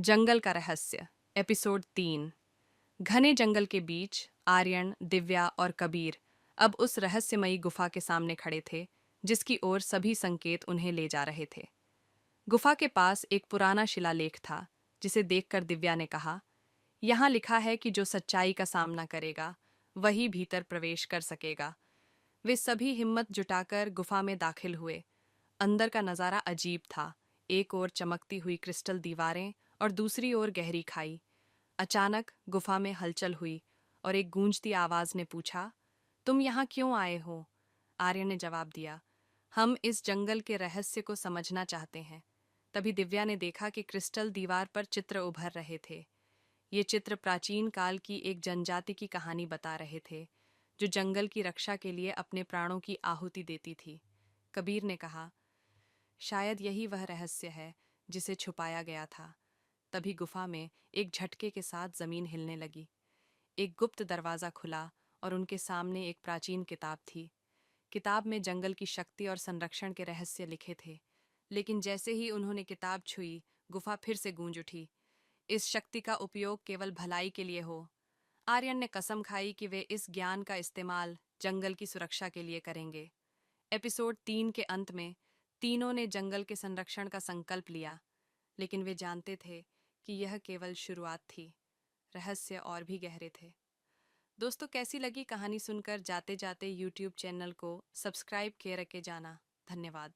जंगल का रहस्य एपिसोड 3। घने जंगल के बीच आर्यन, दिव्या और कबीर अब उस रहस्यमयी गुफा के सामने खड़े थे जिसकी ओर सभी संकेत उन्हें ले जा रहे थे। गुफा के पास एक पुराना शिलालेख था जिसे देखकर दिव्या ने कहा, यहाँ लिखा है कि जो सच्चाई का सामना करेगा वही भीतर प्रवेश कर सकेगा। वे सभी हिम्मत जुटाकर गुफा में दाखिल हुए। अंदर का नजारा अजीब था। एक ओर चमकती हुई क्रिस्टल दीवारें और दूसरी ओर गहरी खाई। अचानक गुफा में हलचल हुई और एक गूंजती आवाज ने पूछा, तुम यहाँ क्यों आए हो? आर्य ने जवाब दिया, हम इस जंगल के रहस्य को समझना चाहते हैं। तभी दिव्या ने देखा कि क्रिस्टल दीवार पर चित्र उभर रहे थे। ये चित्र प्राचीन काल की एक जनजाति की कहानी बता रहे थे जो जंगल की रक्षा के लिए अपने प्राणों की आहुति देती थी। कबीर ने कहा, शायद यही वह रहस्य है जिसे छुपाया गया था। तभी गुफा में एक झटके के साथ जमीन हिलने लगी। एक गुप्त दरवाजा खुला और उनके सामने एक प्राचीन किताब थी। किताब में जंगल की शक्ति और संरक्षण के रहस्य लिखे थे। लेकिन जैसे ही उन्होंने किताब छुई, गुफा फिर से गूंज उठी। इस शक्ति का उपयोग केवल भलाई के लिए हो। आर्यन ने कसम खाई कि वे इस ज्ञान का इस्तेमाल जंगल की सुरक्षा के लिए करेंगे। एपिसोड 3 के अंत में तीनों ने जंगल के संरक्षण का संकल्प लिया, लेकिन वे जानते थे कि यह केवल शुरुआत थी। रहस्य और भी गहरे थे। दोस्तों, कैसी लगी कहानी सुनकर? जाते जाते यूट्यूब चैनल को सब्सक्राइब किए रखे जाना। धन्यवाद।